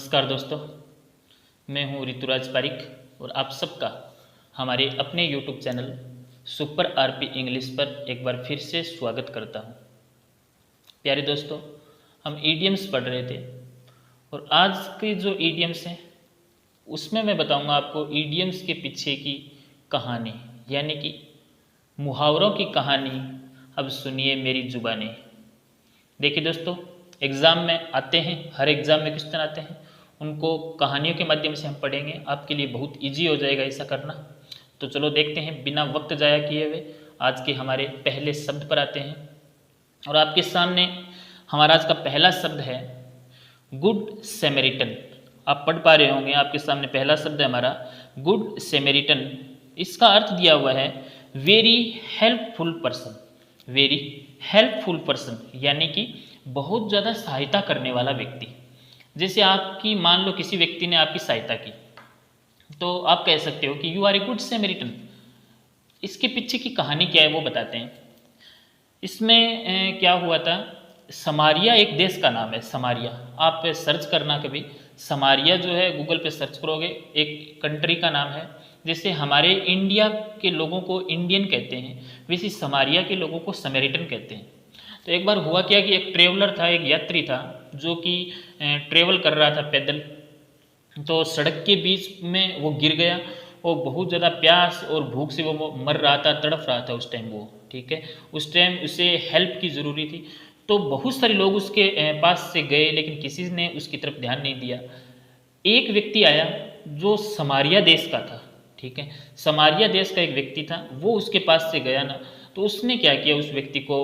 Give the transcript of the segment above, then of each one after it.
नमस्कार दोस्तों, मैं हूं ऋतुराज पारिक और आप सबका हमारे अपने YouTube channel super RP English पर एक बार फिर से स्वागत करता हूं। प्यारे दोस्तों, हम ईडियम्स पढ़ रहे थे और आज के जो ईडियम्स हैं उसमें मैं बताऊंगा आपको ईडियम्स के पीछे की कहानी, यानी कि मुहावरों की कहानी। अब सुनिए मेरी जुबानी। देखिए दोस्तों, एग्ज़ाम में आते हैं, हर एग्ज़ाम में क्वेश्चन आते हैं, उनको कहानियों के माध्यम से हम पढ़ेंगे। आपके लिए बहुत इजी हो जाएगा ऐसा करना। तो चलो देखते हैं, बिना वक्त जाया किए हुए आज के हमारे पहले शब्द पर आते हैं। और आपके सामने हमारा आज का पहला शब्द है गुड सैमरिटन। आप पढ़ पा रहे होंगे, आपके सामने पहला शब्द है हमारा गुड सैमरिटन। इसका अर्थ दिया हुआ है very helpful person. Very helpful person यानी कि बहुत ज़्यादा सहायता करने वाला व्यक्ति। जैसे आपकी मान लो किसी व्यक्ति ने आपकी सहायता की तो आप कह सकते हो कि यू आर ए गुड सैमरिटन। इसके पीछे की कहानी क्या है वो बताते हैं। इसमें क्या हुआ था, समारिया एक देश का नाम है। समारिया आप सर्च करना कभी, समारिया जो है गूगल पे सर्च करोगे, एक कंट्री का नाम है। जैसे हमारे इंडिया के लोगों को इंडियन कहते हैं, वैसे समारिया के लोगों को समैरिटन कहते हैं। तो एक बार हुआ क्या कि एक ट्रेवलर था, एक यात्री था जो कि ट्रेवल कर रहा था पैदल। तो सड़क के बीच में वो गिर गया और बहुत ज़्यादा प्यास और भूख से वो मर रहा था, तड़फ रहा था उस टाइम वो, ठीक है। उस टाइम उसे हेल्प की ज़रूरी थी। तो बहुत सारे लोग उसके पास से गए, लेकिन किसी ने उसकी तरफ ध्यान नहीं दिया। एक व्यक्ति आया जो समारिया देश का था, ठीक है। समारिया देश का एक व्यक्ति था, वो उसके पास से गया ना, तो उसने क्या किया, उस व्यक्ति को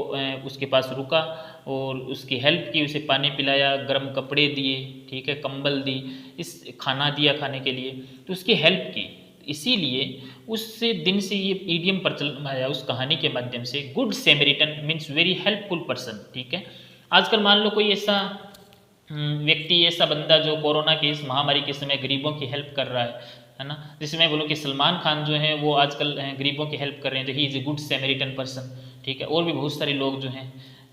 उसके पास रुका और उसकी हेल्प की, उसे पानी पिलाया, गर्म कपड़े दिए, ठीक है, कंबल दी, इस खाना दिया खाने के लिए, तो उसकी हेल्प की। इसीलिए उससे दिन से ये ईडियम प्रचलन में आया उस कहानी के माध्यम से। Good Samaritan means very helpful person, ठीक है। आजकल मान लो कोई ऐसा व्यक्ति, ऐसा बंदा जो कोरोना की इस महामारी के समय गरीबों की हेल्प कर रहा है ना। जैसे मैं बोलूँ कि सलमान खान जो है वो आजकल गरीबों की हेल्प कर रहे हैं, तो he is a good Samaritan person, ठीक है। और भी बहुत सारे लोग जो हैं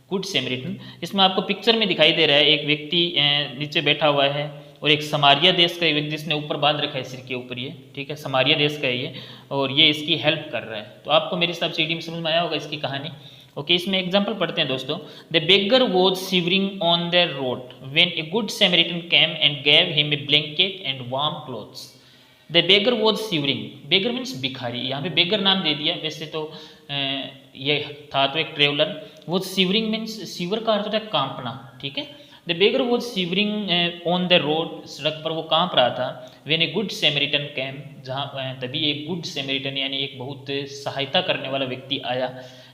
गुड सैमरिटन। इसमें आपको पिक्चर में दिखाई दे रहा है एक व्यक्ति नीचे बैठा हुआ है और एक समारिया देश का एक व्यक्ति जिसने ऊपर बांध रखा है सिर के ऊपर, ये ठीक है, समारिया देश का है ये, और ये इसकी हेल्प कर रहा है। तो आपको मेरे हिसाब से ईडियम समझ में आया होगा इसकी कहानी। ओके, इसमें एग्जाम्पल पढ़ते हैं दोस्तों। The beggar was shivering on the road when a good Samaritan came and gave him a blanket and warm clothes. The beggar was shivering, beggar means भिखारी, यहाँ पे बेगर नाम दे दिया। वैसे तो ये था तो एक ट्रेवलर। वो शिवरिंग मीन्स, शिवर का अर्थ होता है कांपना, ठीक है। The beggar was shivering on the road, सड़क पर वो कांप रहा था। व्हेन ए गुड सैमरिटन कैम, जहाँ तभी एक गुड सैमरिटन यानी एक बहुत सहायता करने वाला व्यक्ति आया।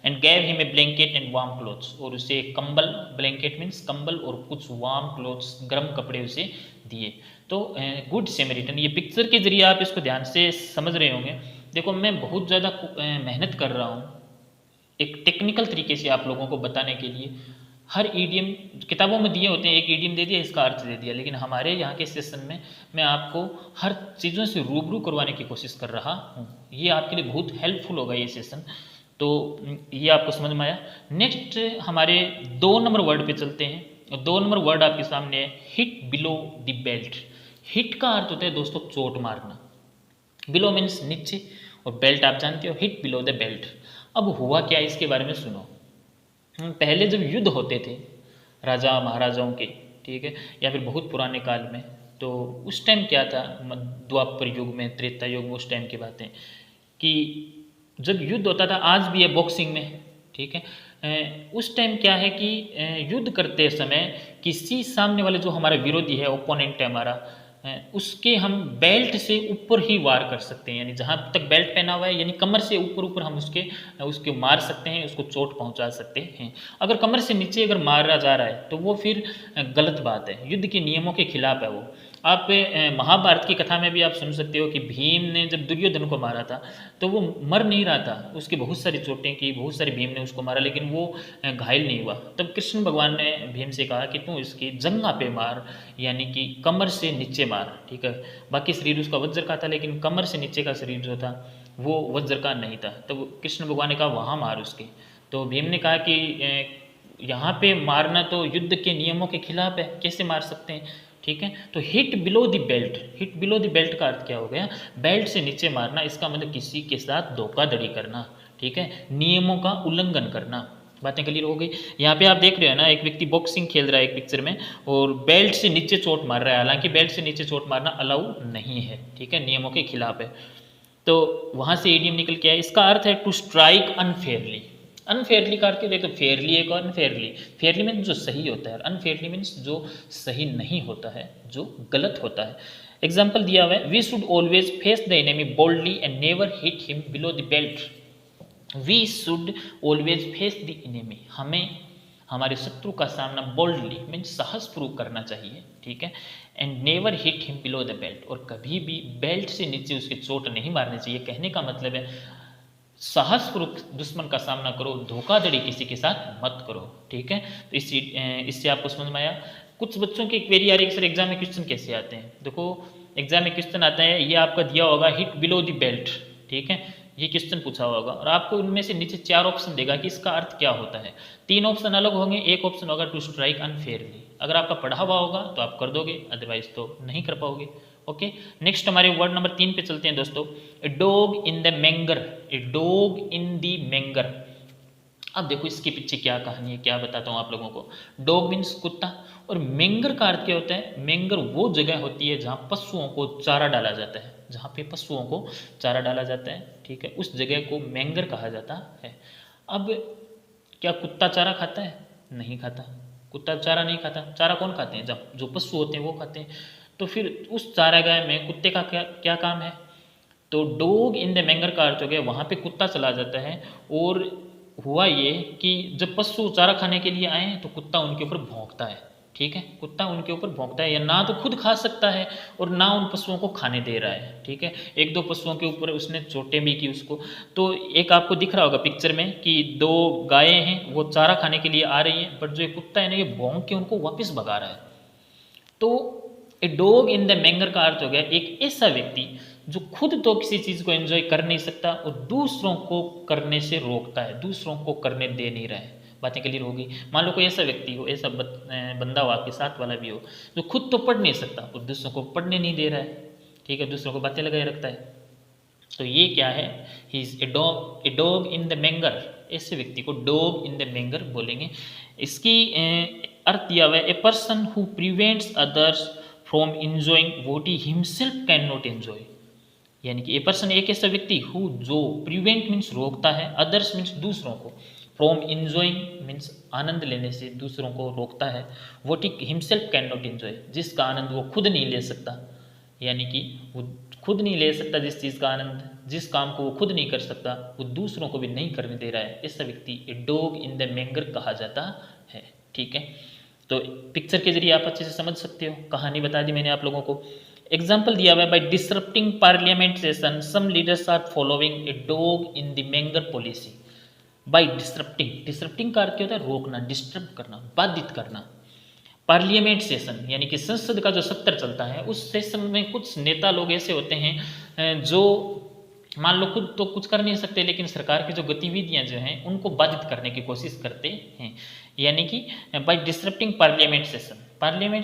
And gave him a blanket and warm clothes, और उसे एक कंबल, ब्लैंकेट मीन्स कंबल, और कुछ वार्म क्लोथ्स, गर्म कपड़े उसे दिए। तो गुड सैमरिटन, ये पिक्चर के जरिए आप इसको ध्यान से समझ रहे होंगे। देखो मैं बहुत ज़्यादा मेहनत कर रहा हूँ एक टेक्निकल तरीके से आप लोगों को बताने के लिए। हर ईडियम किताबों में दिए होते हैं, एक ईडियम दे दिया, इसका अर्थ दे दिया, लेकिन हमारे यहाँ के सेशन में मैं आपको हर चीज़ों से रूबरू करवाने की कोशिश कर रहा हूँ। ये आपके लिए बहुत हेल्पफुल होगा ये सेशन। तो ये आपको समझ में आया। नेक्स्ट हमारे 2 नंबर वर्ड पे चलते हैं। 2 नंबर वर्ड आपके सामने है hit below the belt. Hit का अर्थ होता है दोस्तों चोट मारना, बिलो मीन्स नीचे, और बेल्ट आप जानते हो, हिट बिलो द बेल्ट। अब हुआ क्या इसके बारे में सुनो। पहले जब युद्ध होते थे राजा महाराजाओं के, ठीक है, या फिर बहुत पुराने काल में, तो उस टाइम क्या था, द्वापर युग में, त्रेता युग में, उस टाइम की बातें कि जब युद्ध होता था, आज भी है बॉक्सिंग में, ठीक है। उस टाइम क्या है कि युद्ध करते समय किसी सामने वाले जो हमारा विरोधी है, ओपोनेंट है हमारा, उसके हम बेल्ट से ऊपर ही वार कर सकते हैं। यानी जहाँ तक बेल्ट पहना हुआ है, यानी कमर से ऊपर ऊपर हम उसके मार सकते हैं, उसको चोट पहुँचा सकते हैं। अगर कमर से नीचे अगर मारा जा रहा है तो वो फिर गलत बात है, युद्ध के नियमों के खिलाफ है वो। आप महाभारत की कथा में भी आप सुन सकते हो कि भीम ने जब दुर्योधन को मारा था तो वो मर नहीं रहा था, उसकी बहुत सारी चोटें की, बहुत सारी भीम ने उसको मारा, लेकिन वो घायल नहीं हुआ। तब कृष्ण भगवान ने भीम से कहा कि तू इसकी जंघा पे मार, यानी कि कमर से नीचे मार, ठीक है। बाकी शरीर उसका वज्र का था, लेकिन कमर से नीचे का शरीर जो था वो वज्र का नहीं था। तब कृष्ण भगवान ने कहा वहाँ मार उसके। तो भीम ने कहा कि यहाँ पे मारना तो युद्ध के नियमों के खिलाफ है, कैसे मार सकते हैं। ठीक है। तो hit below the belt, hit below the belt का अर्थ क्या हो गया, बेल्ट से नीचे मारना, इसका मतलब किसी के साथ धोखाधड़ी करना, ठीक है, नियमों का उल्लंघन करना। बातें क्लियर हो गई। यहाँ पे आप देख रहे हो ना, एक व्यक्ति बॉक्सिंग खेल रहा है एक पिक्चर में और बेल्ट से नीचे चोट मार रहा है, हालांकि बेल्ट से नीचे चोट मारना अलाउ नहीं है, ठीक है, नियमों के खिलाफ है। तो वहाँ से इडियम निकल के आया, इसका अर्थ है टू स्ट्राइक अनफेयरली। अनफेयरली का अर्थ क्या, देखो फेयरली एक और अनफेयरली। फेयरली मीन्स जो सही होता है, अनफेयरली मीन्स जो सही नहीं होता है, जो गलत होता है। एग्जाम्पल दिया हुआ है, we should always face the enemy boldly and never hit him below the belt. We should always face the enemy, हमें हमारे शत्रु का सामना बोल्डली मीन्स साहसपूर्वक करना चाहिए, ठीक है, and never hit him below the belt, और कभी भी बेल्ट से नीचे उसके चोट नहीं मारनी चाहिए। कहने का मतलब है साहसपूर्वक दुश्मन का सामना करो, धोखाधड़ी किसी के साथ मत करो, ठीक है। तो इससे आपको समझ में आया। कुछ बच्चों की क्वेरी आ रही है सर एग्जाम में क्वेश्चन कैसे आते हैं। देखो एग्जाम में क्वेश्चन आता है, ये आपका दिया होगा हिट बिलो द बेल्ट, ठीक है, ये क्वेश्चन पूछा होगा और आपको उनमें से नीचे 4 ऑप्शन देगा कि इसका अर्थ क्या होता है। 3 ऑप्शन अलग होंगे, एक ऑप्शन होगा टू स्ट्राइक अनफेयरली। अगर आपका पढ़ा हुआ होगा तो आप कर दोगे, अदरवाइज तो नहीं कर पाओगे। ओके, नेक्स्ट हमारे वर्ड नंबर 3 पे चलते हैं दोस्तों। A dog in the manger, a dog in the manger. अब देखो इसके पीछे क्या कहानी है, क्या बताता हूँ आप लोगों को। डॉग मीन्स कुत्ता, और मैंगर का अर्थ क्या होता है, मैंगर वो जगह होती है जहाँ पशुओं को चारा डाला जाता है, जहाँ पे पशुओं को चारा डाला जाता है, ठीक है, उस जगह को मैंगर कहा जाता है। अब क्या कुत्ता चारा खाता है? नहीं खाता, कुत्ता चारा नहीं खाता। चारा कौन खाते हैं? जब जो पशु होते हैं वो खाते हैं। तो फिर उस चारागाह में कुत्ते का क्या क्या काम है? तो डॉग इन द मैंगर का अर्थ हो गया वहाँ पे कुत्ता चला जाता है, और हुआ ये कि जब पशु चारा खाने के लिए आए तो कुत्ता उनके ऊपर भौंकता है, ठीक है, कुत्ता उनके ऊपर भौंकता है, या ना तो खुद खा सकता है और ना उन पशुओं को खाने दे रहा है, ठीक है। 1-2 पशुओं के ऊपर उसने चोटें भी की उसको। तो एक आपको दिख रहा होगा पिक्चर में कि 2 गायें हैं, वो चारा खाने के लिए आ रही हैं, बट जो ये कुत्ता है ना, ये भौंक के उनको वापस भगा रहा है। तो ए डॉग इन द मैंगर का अर्थ हो गया एक ऐसा व्यक्ति जो खुद तो किसी चीज़ को एंजॉय कर नहीं सकता और दूसरों को करने से रोकता है, दूसरों को करने दे नहीं रहा है। बातें क्लियर होगी। मान लो कोई ऐसा व्यक्ति हो, ऐसा बंदा हो आपके साथ वाला भी हो, जो खुद तो पढ़ नहीं सकता और दूसरों को पढ़ने नहीं दे रहा है, ठीक है, दूसरों को बातें लगाए रखता है। तो ये क्या है, he is a dog in the manger. ऐसे व्यक्ति को डॉग इन द मैंगर बोलेंगे। इसकी अर्थ दिया हुआ है, a person who prevents others from enjoying what he himself can not enjoy. यानी कि ए पर्सन एक ऐसा व्यक्ति हु जो प्रिवेंट मीन्स रोकता है, अदर्स मीन्स दूसरों को, फ्रॉम इंजॉइंग मीन्स आनंद लेने से दूसरों को रोकता है, what he himself can not enjoy, जिसका आनंद वो खुद नहीं ले सकता। यानी कि वो खुद नहीं ले सकता जिस चीज़ का आनंद, जिस काम को वो खुद नहीं कर सकता, वो दूसरों को भी नहीं करने दे रहा है, ऐसा व्यक्ति ए डॉग इन द मैंगर कहा जाता है, ठीक है। तो पिक्चर के जरिए आप अच्छे से समझ सकते हो, कहानी बता दी मैंने आप लोगों को। एग्जाम्पल दिया हुआ है, by disrupting parliament session some leaders are following a dog in the manger policy. By disrupting, disrupting का अर्थ क्या होता है? रोकना, डिस्टर्ब करना, बाधित करना। पार्लियामेंट सेशन यानी कि संसद का जो सत्र चलता है, उस सेशन में कुछ नेता लोग ऐसे होते हैं जो मान लो खुद तो कुछ कर नहीं सकते, लेकिन सरकार की जो गतिविधियां जो हैं उनको बाधित करने की कोशिश करते हैं। यानी कि बाय डिसरप्टिंग पार्लियामेंट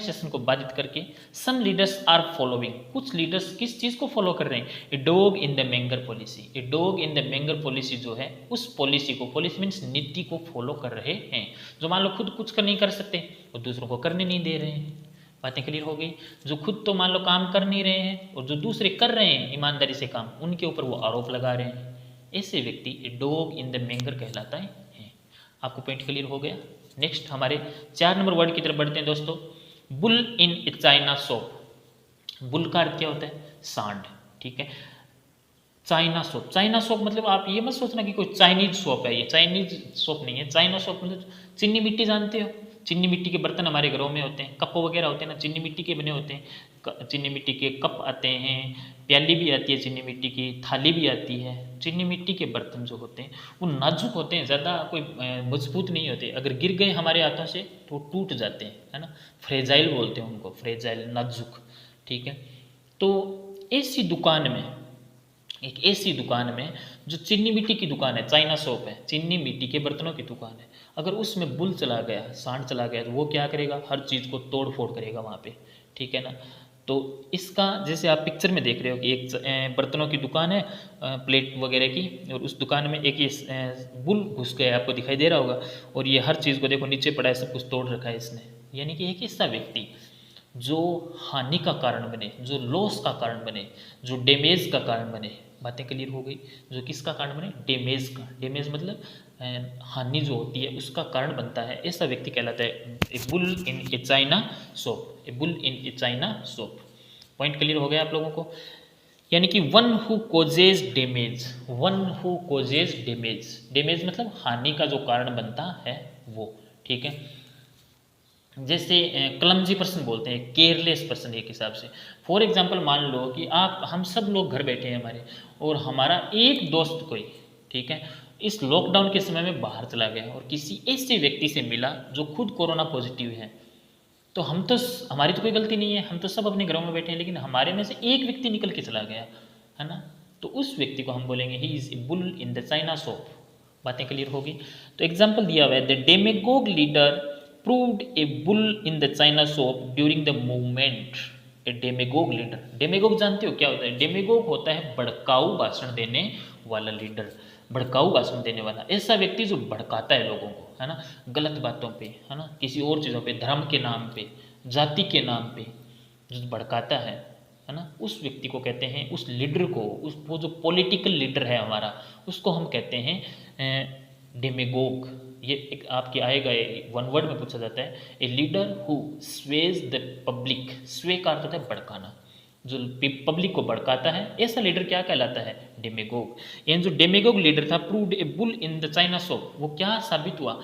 सेशन को बाधित करके सम लीडर्स आर फॉलोइंग, कुछ लीडर्स किस चीज़ को फॉलो कर रहे हैं? A dog in the manger policy. A dog in the manger policy जो है उस पॉलिसी को, पॉलिसी मीन्स नीति को फॉलो कर रहे हैं। जो मान लो खुद कुछ नहीं कर सकते और दूसरों को करने नहीं दे रहे हैं। बातें क्लियर हो गई। जो खुद तो मान लो काम कर नहीं रहे हैं और जो दूसरे कर रहे हैं ईमानदारी से काम, उनके ऊपर वो आरोप लगा रहे हैं, ऐसे व्यक्ति ए डॉग इन द मैंगर कहलाता है। आपको पॉइंट क्लियर हो गया। नेक्स्ट हमारे 4 नंबर वर्ड की तरफ बढ़ते हैं दोस्तों। Bull in A China shop. Bull का अर्थ क्या होता है? सांड, ठीक है। चाइना शॉप, चाइना शॉप मतलब आप ये मत सोचना कि कोई चाइनीज शॉप है, ये चाइनीज शॉप नहीं है। चाइना शॉप मतलब चीनी मिट्टी जानते हो, चीनी मिट्टी के बर्तन हमारे घरों में होते हैं, कप वगैरह होते हैं ना, चीनी मिट्टी के बने होते हैं। चीनी मिट्टी के कप आते हैं, प्याली भी आती है चीनी मिट्टी की, थाली भी आती है। चीनी मिट्टी के बर्तन जो होते हैं वो नाजुक होते हैं, ज़्यादा कोई मजबूत नहीं होते, अगर गिर गए हमारे हाथों से तो टूट जाते हैं, है ना। फ्रेजाइल बोलते हैं उनको, फ्रेजाइल, नाजुक, ठीक है। तो ऐसी दुकान में, एक ऐसी दुकान में जो चीनी मिट्टी की दुकान है, चाइना शॉप है, चीनी मिट्टी के बर्तनों की दुकान है, अगर उसमें बुल चला गया, सांड चला गया, तो वो क्या करेगा? हर चीज़ को तोड़ फोड़ करेगा वहाँ पे, ठीक है ना। तो इसका जैसे आप पिक्चर में देख रहे हो कि एक बर्तनों की दुकान है, प्लेट वगैरह की, और उस दुकान में एक ये बुल घुस गया, आपको दिखाई दे रहा होगा, और ये हर चीज़ को देखो नीचे पड़ा है, सब कुछ तोड़ रखा है इसने। यानी कि एक ऐसा व्यक्ति जो हानि का कारण बने, जो लॉस का कारण बने, जो डैमेज का कारण बने। बातें क्लियर हो गई। जो किसका कारण बने? डैमेज का। डैमेज मतलब हानि जो होती है उसका कारण बनता है, ऐसा व्यक्ति कहलाता है ए bull in A China shop. A bull in A China shop. Point clear हो गया आप लोगों को? यानी कि one who causes damage, one who causes damage. Damage मतलब हानि का जो कारण बनता है वो, ठीक है। जैसे क्लमजी पर्सन बोलते हैं, केयरलेस पर्सन एक हिसाब से। फॉर एग्जांपल मान लो कि आप, हम सब लोग घर बैठे हैं हमारे, और हमारा एक दोस्त कोई, ठीक है, इस लॉकडाउन के समय में बाहर चला गया और किसी ऐसे व्यक्ति से मिला जो खुद कोरोना पॉजिटिव है, तो हम तो, हमारी तो कोई गलती नहीं है, हम तो सब अपने घरों में बैठे हैं, लेकिन हमारे में से एक व्यक्ति निकल के चला गया है ना, तो उस व्यक्ति को हम बोलेंगे he is a bull in the china shop. बातें क्लियर होगी। तो एग्जाम्पल दिया हुआ है, the demagogue leader proved a bull in the China shop during the movement। A demagogue leader, demagogue जानते हो क्या होता है? डेमेगोग होता है भड़काऊ भाषण देने वाला लीडर, भड़काऊ भाषण देने वाला, ऐसा व्यक्ति जो भड़काता है लोगों को, है ना, गलत बातों पे, है ना, किसी और चीज़ों पे, धर्म के नाम पे, जाति के नाम पे जो भड़काता है ना, उस व्यक्ति को कहते हैं, उस लीडर को, उस वो जो पॉलिटिकल लीडर है हमारा, उसको हम कहते हैं डेमेगोग। ये एक आपके आएगा, वन वर्ड में पूछा जाता है, a leader who Suez the public. स्वे का अर्थ होता है भड़काना, जो पब्लिक को भड़काता है, ऐसा लीडर क्या कहलाता है? डेमेगोग। यानी जो डेमेगोग लीडर था, proved A bull in the china shop, वो क्या साबित हुआ?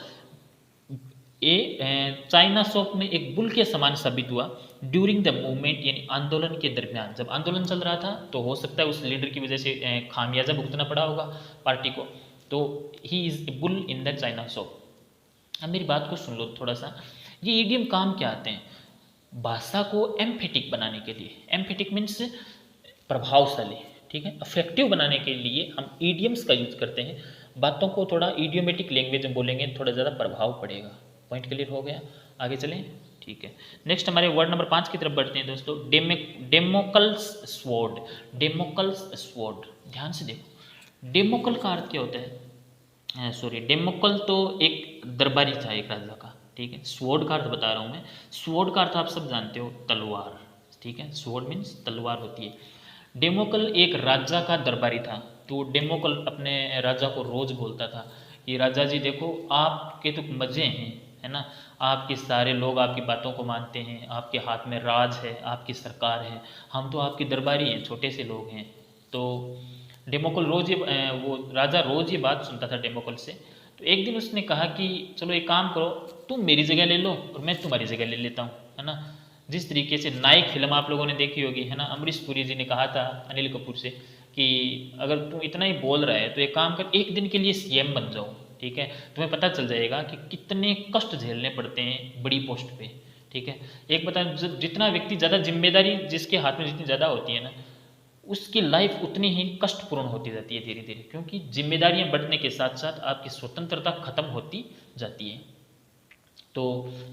चाइना शॉप में एक बुल के समान साबित हुआ ड्यूरिंग द मूवमेंट, यानी आंदोलन के दरमियान। जब आंदोलन चल रहा था तो हो सकता है उस लीडर की वजह से खामियाजा भुगतना पड़ा होगा पार्टी को, तो ही is a bull in the china shop. अब मेरी बात को सुन लो थोड़ा सा, ये ईडियम काम क्या आते हैं? भाषा को एम्फेटिक बनाने के लिए, एम्फेटिक मीन्स प्रभावशाली, ठीक है, अफेक्टिव बनाने के लिए हम ईडियम्स का यूज करते हैं। बातों को थोड़ा ईडियोमेटिक लैंग्वेज में बोलेंगे, थोड़ा ज़्यादा प्रभाव पड़ेगा। पॉइंट क्लियर हो गया? आगे चलें, ठीक है। नेक्स्ट हमारे वर्ड नंबर 5 की तरफ बढ़ते हैं दोस्तों। डेमोकल्स स्वॉर्ड। डेमोकल्स स्वॉर्ड, ध्यान से देखो, डेमोकल का अर्थ क्या होता है? सॉरी, डेमोकल तो एक दरबारी था एक राजा का, ठीक है। स्वॉर्ड का अर्थ बता रहा हूँ मैं। स्वॉर्ड का अर्थ आप सब जानते हो, तलवार, ठीक है। स्वॉर्ड मीन्स तलवार होती है। डेमोकल एक राजा का दरबारी था, तो डेमोकल अपने राजा को रोज बोलता था कि राजा जी देखो, आपके तो मज़े हैं, है ना, आपके सारे लोग आपकी बातों को मानते हैं, आपके हाथ में राज है, आपकी सरकार है, हम तो आपके दरबारी हैं, छोटे से लोग हैं। तो डेमोकल रोज ये वो राजा रोज ये बात सुनता था डेमोकल से। तो एक दिन उसने कहा कि चलो एक काम करो, तुम मेरी जगह ले लो और मैं तुम्हारी जगह ले लेता हूँ, है ना। जिस तरीके से नायक फिल्म आप लोगों ने देखी होगी, है ना, अमरीश पुरी जी ने कहा था अनिल कपूर से कि अगर तुम इतना ही बोल रहा है तो एक काम कर, एक दिन के लिए सीएम बन जाओ, ठीक है, तुम्हें पता चल जाएगा कि कितने कष्ट झेलने पड़ते हैं बड़ी पोस्ट पे, ठीक है। एक बता, जितना व्यक्ति ज़्यादा जिम्मेदारी जिसके हाथ में जितनी ज़्यादा होती है ना, उसकी लाइफ उतनी ही कष्टपूर्ण होती जाती है धीरे धीरे, क्योंकि जिम्मेदारियां बढ़ने के साथ साथ आपकी स्वतंत्रता खत्म होती जाती है। तो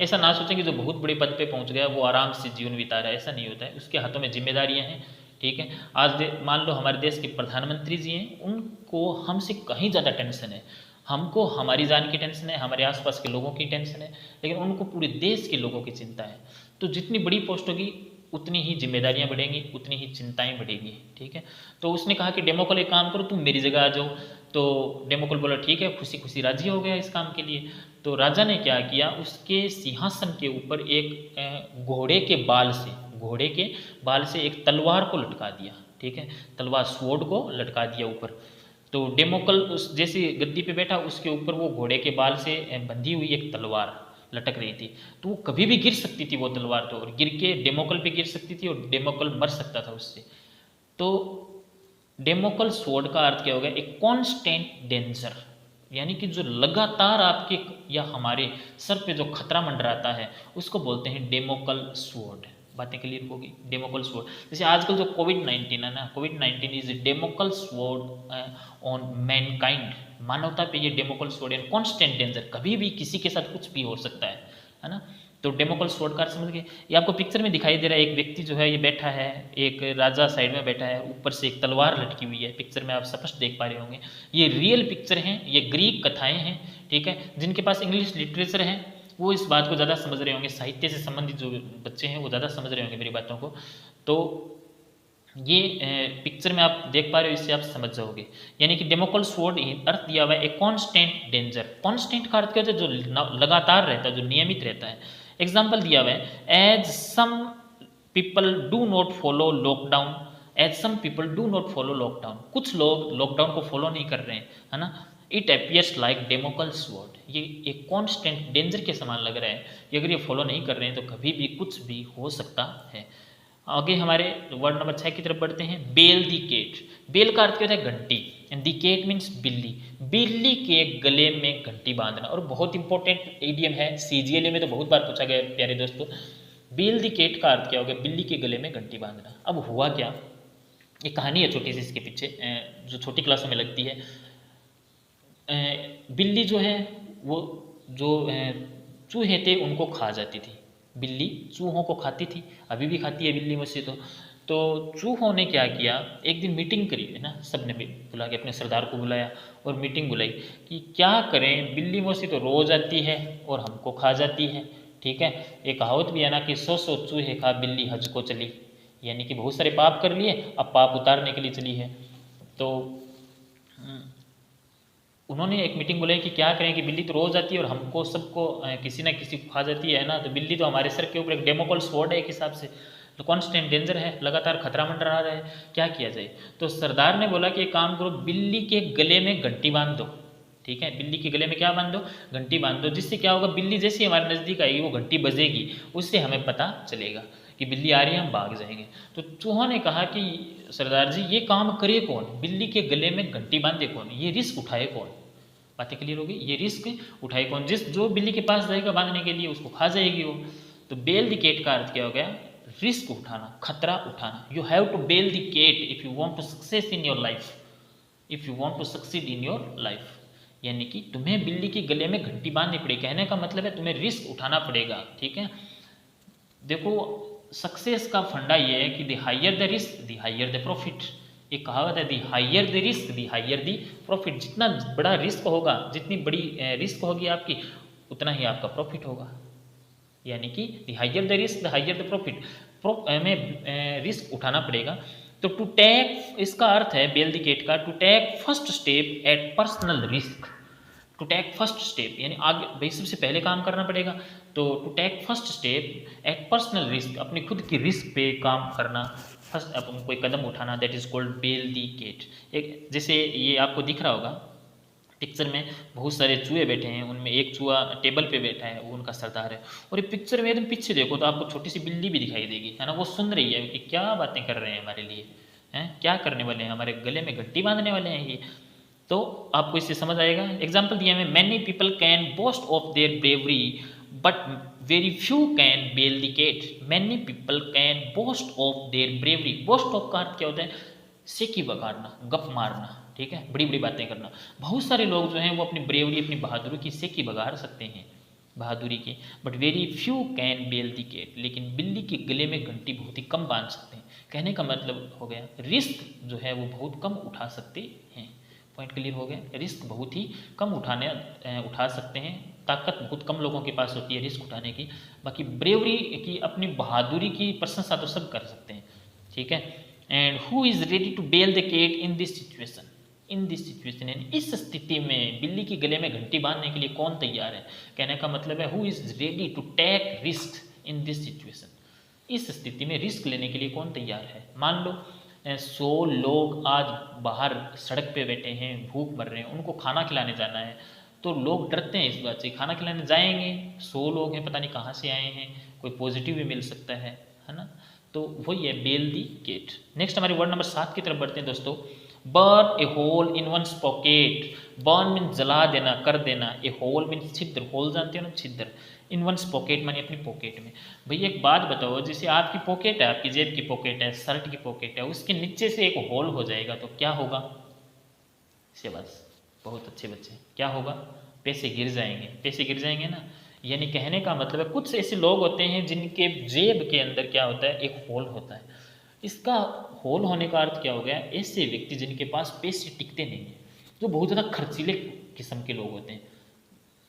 ऐसा ना सोचें कि जो बहुत बड़े पद पे पहुंच गया वो आराम से जीवन बिता रहा है, ऐसा नहीं होता है, उसके हाथों में जिम्मेदारियां हैं, ठीक है। आज मान लो हमारे देश के प्रधानमंत्री जी हैं, उनको हमसे कहीं ज़्यादा टेंशन है, हमको हमारी जान की टेंशन है, हमारे आसपास के लोगों की टेंशन है, लेकिन उनको पूरे देश के लोगों की चिंता है। तो जितनी बड़ी पोस्ट होगी उतनी ही जिम्मेदारियां बढ़ेंगी, उतनी ही चिंताएं बढ़ेगी, ठीक है। तो उसने कहा कि डेमोकल एक काम करो, तुम मेरी जगह आ जाओ। तो डेमोकल बोला ठीक है, खुशी खुशी राजी हो गया इस काम के लिए। तो राजा ने क्या किया, उसके सिंहासन के ऊपर एक घोड़े के बाल से, घोड़े के बाल से एक तलवार को लटका दिया, ठीक है, तलवार स्वॉर्ड को लटका दिया ऊपर। तो डेमोकल उस जैसे गद्दी पे बैठा, उसके ऊपर वो घोड़े के बाल से बंधी हुई एक तलवार लटक रही थी। तो वो कभी भी गिर सकती थी वो तलवार, तो और गिर के डेमोकल पे गिर सकती थी और डेमोकल मर सकता था उससे। तो डेमोकल स्वॉर्ड का अर्थ क्या हो गया? एक कॉन्स्टेंट डेंजर, यानी कि जो लगातार आपके या हमारे सर पे जो खतरा मंडराता है उसको बोलते हैं डेमोकल स्वॉर्ड। बातें क्लियर होगी? डेमोकल स्वॉर्ड, जैसे आजकल जो कोविड-19 है ना, कोविड-19 इज डेमोकल स्वॉर्ड ऑन मैनकाइंड, मानवता पे ये डेमोकल स्वॉर्ड है, कॉन्स्टेंट डेंजर, कभी भी किसी के साथ कुछ भी हो सकता है ना। तो डेमोकल स्वॉर्ड का अर्थ समझ गए। ये आपको पिक्चर में दिखाई दे रहा है, एक व्यक्ति जो है ये बैठा है, एक राजा साइड में बैठा है, ऊपर से एक तलवार लटकी हुई है, पिक्चर में आप स्पष्ट देख पा रहे होंगे। ये रियल पिक्चर हैं, ये ग्रीक कथाएं हैं, ठीक है। जिनके पास इंग्लिश लिटरेचर है वो इस बात को ज़्यादा समझ रहे होंगे, साहित्य से संबंधित जो बच्चे हैं वो ज़्यादा समझ रहे होंगे मेरी बातों को। तो ये पिक्चर में आप देख पा रहे हो, इससे आप समझ जाओगे। यानी कि डेमोकल स्वॉर्ड अर्थ दिया हुआ है ए कांस्टेंट डेंजर। कांस्टेंट का अर्थ क्या होता है? जो लगातार रहता है, जो नियमित रहता है। एग्जाम्पल दिया हुआ है, as some people do not follow lockdown, as some people do not follow lockdown, कुछ लोग लॉकडाउन को फॉलो नहीं कर रहे हैं, है ना। इट अपियर्स लाइक डेमोकल स्वॉर्ड, ये एक कांस्टेंट डेंजर के समान लग रहा है कि अगर ये फॉलो नहीं कर रहे हैं तो कभी भी कुछ भी हो सकता है। आगे हमारे वर्ड नंबर 6 की तरफ बढ़ते हैं। Bell the cat. बेल का अर्थ क्या होता है? घंटी। एंड दी केट मीन्स बिल्ली। बिल्ली के गले में घंटी बांधना, और बहुत इंपॉर्टेंट इडियम है, सीजीएलए में तो बहुत बार पूछा गया प्यारे दोस्तों। बेल दी केट का अर्थ क्या हो गया? बिल्ली के गले में घंटी बांधना। अब हुआ क्या, एक कहानी है छोटी सी इसके पीछे, जो छोटी क्लासों में लगती है। बिल्ली जो है वो जो चूहे थे उनको खा जाती थी। बिल्ली चूहों को खाती थी, अभी भी खाती है बिल्ली वैसे तो चूहों ने क्या किया, एक दिन मीटिंग करी है ना, सबने बुला के अपने सरदार को बुलाया और मीटिंग बुलाई कि क्या करें, बिल्ली मौसी तो रोज आती है और हमको खा जाती है, ठीक है। एक कहावत भी है ना कि 100 चूहे खा बिल्ली हज को चली, यानी कि बहुत सारे पाप कर लिए, अब पाप उतारने के लिए चली है। तो उन्होंने एक मीटिंग बुलाई कि क्या करें कि बिल्ली तो रोज आती है और हमको सबको किसी ना किसी को खा जाती है ना, तो बिल्ली तो हमारे सर के ऊपर एक डेमोकल स्वॉर्ड है एक हिसाब से, तो कॉन्स्टेंट डेंजर है, लगातार खतरा मंडरा रहा है, क्या किया जाए। तो सरदार ने बोला कि एक काम करो, बिल्ली के गले में घंटी बांध दो, ठीक है। बिल्ली के गले में क्या बांध दो? घंटी बांध दो, जिससे क्या होगा, बिल्ली जैसे हमारे नज़दीक आएगी वो घंटी बजेगी, उससे हमें पता चलेगा कि बिल्ली आ रही है, हम भाग जाएंगे। तो चूहों ने कहा कि सरदार जी ये काम करे कौन, बिल्ली के गले में घंटी बांधे कौन, ये रिस्क उठाए कौन। बातें क्लियर होगी, ये रिस्क उठाए कौन, जो बिल्ली के पास जाएगा बांधने के लिए उसको खा जाएगी वो। तो बेल द केट का अर्थ क्या हो गया? रिस्क उठाना, खतरा उठाना। You have to bell the cat if you want to success in your life, if you want to succeed in your life, यानी कि तुम्हें बिल्ली के गले में घंटी बांधनी पड़ेगी। कहने का मतलब है तुम्हें रिस्क उठाना पड़ेगा, ठीक है। देखो सक्सेस का फंडा ये है कि the higher the risk the higher the profit. एक कहावत है, the higher the risk the higher the profit. जितना बड़ा रिस्क होगा, जितनी बड़ी रिस्क होगी आपकी, उतना ही आपका प्रॉफिट होगा। यानी कि the higher the risk the higher the profit, हमें रिस्क उठाना पड़ेगा। तो टू टेक, इसका अर्थ है बेल द केट का, to take first step at personal risk. To take first step यानी आगे भाई सबसे पहले काम करना पड़ेगा। तो to take first step at personal risk, अपनी खुद की रिस्क पे काम करना, फर्स्ट अपन कोई कदम उठाना, that is called bell the cat. एक जैसे ये आपको दिख रहा होगा पिक्चर में, बहुत सारे चूहे बैठे हैं, उनमें एक चूहा टेबल पे बैठा है, वो उनका सरदार है। और ये पिक्चर में एकदम पीछे देखो तो आपको छोटी सी बिल्ली भी दिखाई देगी, है ना। वो सुन रही है कि क्या बातें कर रहे हैं हमारे लिए, हैं क्या करने वाले हैं, हमारे गले में घंटी बांधने वाले हैं ये। तो आपको इससे समझ आएगा। एग्जाम्पल दिया है, many people can boast of their bravery but very few can bell the cat. Many people can boast of their bravery. Boast of का अर्थ क्या होता है? सेकी बगाड़ना, गप मारना, ठीक है, बड़ी बड़ी बातें करना। बहुत सारे लोग जो हैं वो अपनी ब्रेवरी, अपनी बहादुरी की सेकी बगाड़ सकते हैं, बहादुरी की, but very few can bell the cat. लेकिन बिल्ली के गले में घंटी बहुत ही कम बांध सकते हैं। कहने का मतलब हो गया, रिस्क जो है वो बहुत कम उठा सकते हैं। पॉइंट क्लियर हो गया, रिस्क बहुत ही कम उठा सकते हैं। ताकत बहुत कम लोगों के पास होती है रिस्क उठाने की, बाकी ब्रेवरी की, अपनी बहादुरी की प्रशंसा तो सब कर सकते हैं, ठीक है। And who is ready to bell the cat in this situation, in this situation यानी इस स्थिति में बिल्ली के गले में घंटी बांधने के लिए कौन तैयार है। कहने का मतलब है who is ready to take risk in this situation, इस स्थिति में रिस्क लेने के लिए कौन तैयार है। मान लो 100 लोग आज बाहर सड़क पे बैठे हैं, भूख मर रहे हैं, उनको खाना खिलाने जाना है, तो लोग डरते हैं इस बात से, खाना खिलाने जाएंगे, 100 लोग हैं, पता नहीं कहाँ से आए हैं, कोई पॉजिटिव भी मिल सकता है ना। तो वही है बेल दी केट। नेक्स्ट हमारे वर्ड नंबर 7 की तरफ बढ़ते हैं दोस्तों। बर्न ए होल इन वंस पॉकेट। बर्न मीन जला देना, कर देना, ए होल मीन छिद्र, होल जानते हो ना, छिद्र। इन वंस पॉकेट मानी अपनी पॉकेट में। भैया एक बात बताओ, जैसे आपकी पॉकेट है, आपकी जेब की पॉकेट है, शर्ट की पॉकेट है, उसके नीचे से एक होल हो जाएगा तो क्या होगा? शाबाश, बहुत अच्छे बच्चे, क्या होगा? पैसे गिर जाएंगे, पैसे गिर जाएंगे ना। यानी कहने का मतलब है कुछ ऐसे लोग होते हैं जिनके जेब के अंदर क्या होता है, एक होल होता है। इसका होल होने का अर्थ क्या हो गया, ऐसे व्यक्ति जिनके पास पैसे टिकते नहीं हैं, जो बहुत ज़्यादा खर्चीले किस्म के लोग होते हैं।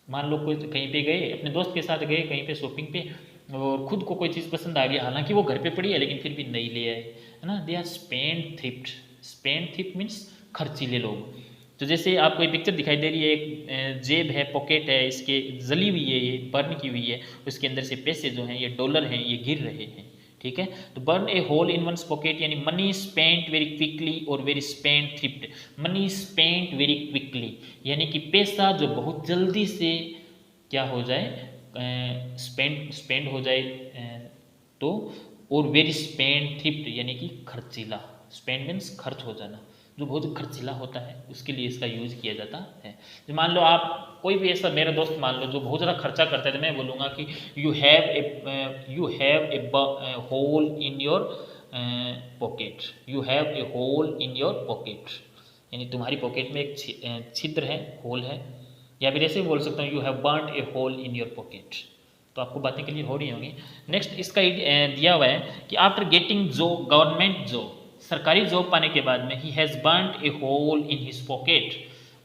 मान लो कोई कहीं पे गए, अपने दोस्त के साथ गए कहीं पे शॉपिंग पे, और खुद को कोई चीज़ पसंद आ गई, हालांकि वो घर पे पड़ी है लेकिन फिर भी नहीं ले आए, है ना। They are spendthrift. Spendthrift means खर्चीले लोग। तो जैसे आपको एक पिक्चर दिखाई दे रही है, एक जेब है, पॉकेट है, इसके जली हुई है, ये बर्न की हुई है, उसके अंदर से पैसे जो हैं, ये डॉलर हैं, ये गिर रहे हैं, ठीक है। तो बर्न ए होल इन वंस पॉकेट, यानी मनी स्पेंट वेरी क्विकली और very spend thrift. Money spent very quickly यानी कि पैसा जो बहुत जल्दी से क्या हो जाए, स्पेंड स्पेंड हो जाए, तो और वेरी स्पेंड थ्रिफ्ट यानी कि खर्चीला। स्पेंड मीन्स खर्च हो जाना, जो बहुत खर्चीला होता है उसके लिए इसका यूज किया जाता है। तो मान लो आप कोई भी ऐसा, मेरा दोस्त मान लो जो बहुत ज़्यादा खर्चा करता है, तो मैं बोलूँगा कि you have a hole in your pocket. You have a hole in your pocket यानी तुम्हारी पॉकेट में एक छिद्र है, होल है। या फिर ऐसे भी बोल सकता हूँ you have burned a hole in your pocket. तो आपको बातें क्लियर हो रही होंगी। नेक्स्ट इसका दिया हुआ है कि after getting job, government job, सरकारी जॉब पाने के बाद में, he has burned a hole in his pocket,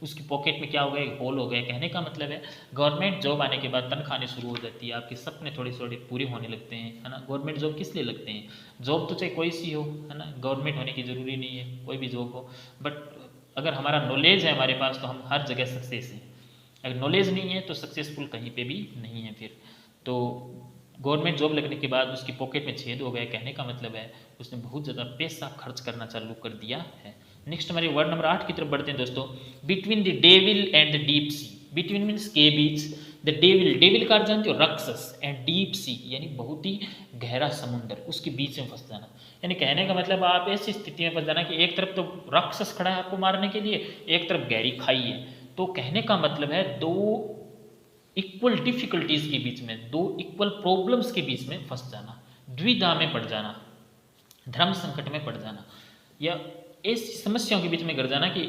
उसकी पॉकेट में क्या हो गया, एक होल हो गया। कहने का मतलब है गवर्नमेंट जॉब आने के बाद तनख्वाह आनी शुरू हो जाती है, आपके सपने थोड़े थोड़े पूरे होने लगते हैं, है ना। गवर्नमेंट जॉब किस लिए लगते हैं, जॉब तो चाहे कोई सी हो, है ना, गवर्नमेंट होने की ज़रूरी नहीं है, कोई भी जॉब हो, बट अगर हमारा नॉलेज है हमारे पास तो हम हर जगह सक्सेस हैं। अगर नॉलेज नहीं है तो सक्सेसफुल कहीं पे भी नहीं है। फिर तो गवर्नमेंट जॉब लगने के बाद उसकी पॉकेट में छेद हो गया, कहने का मतलब है उसने बहुत ज़्यादा पैसा खर्च करना चालू कर दिया है। नेक्स्ट हमारे वर्ड नंबर 8 की तरफ बढ़ते हैं दोस्तों। Between the devil and the deep sea. Between means के बीच, द डेविल, डेविल का अर्थ जानते हो राक्षस, एंड डीप सी यानी बहुत ही गहरा समुद्र, उसके बीच में फंस जाना। यानी कहने का मतलब आप ऐसी स्थिति में फंस जाना कि एक तरफ तो राक्षस खड़ा है आपको मारने के लिए, एक तरफ गहरी खाई है। तो कहने का मतलब है दो इक्वल डिफिकल्टीज के बीच में, दो इक्वल प्रॉब्लम्स के बीच में फंस जाना, द्विधा में पड़ जाना, धर्म संकट में पड़ जाना, या ऐसी समस्याओं के बीच में गिर जाना कि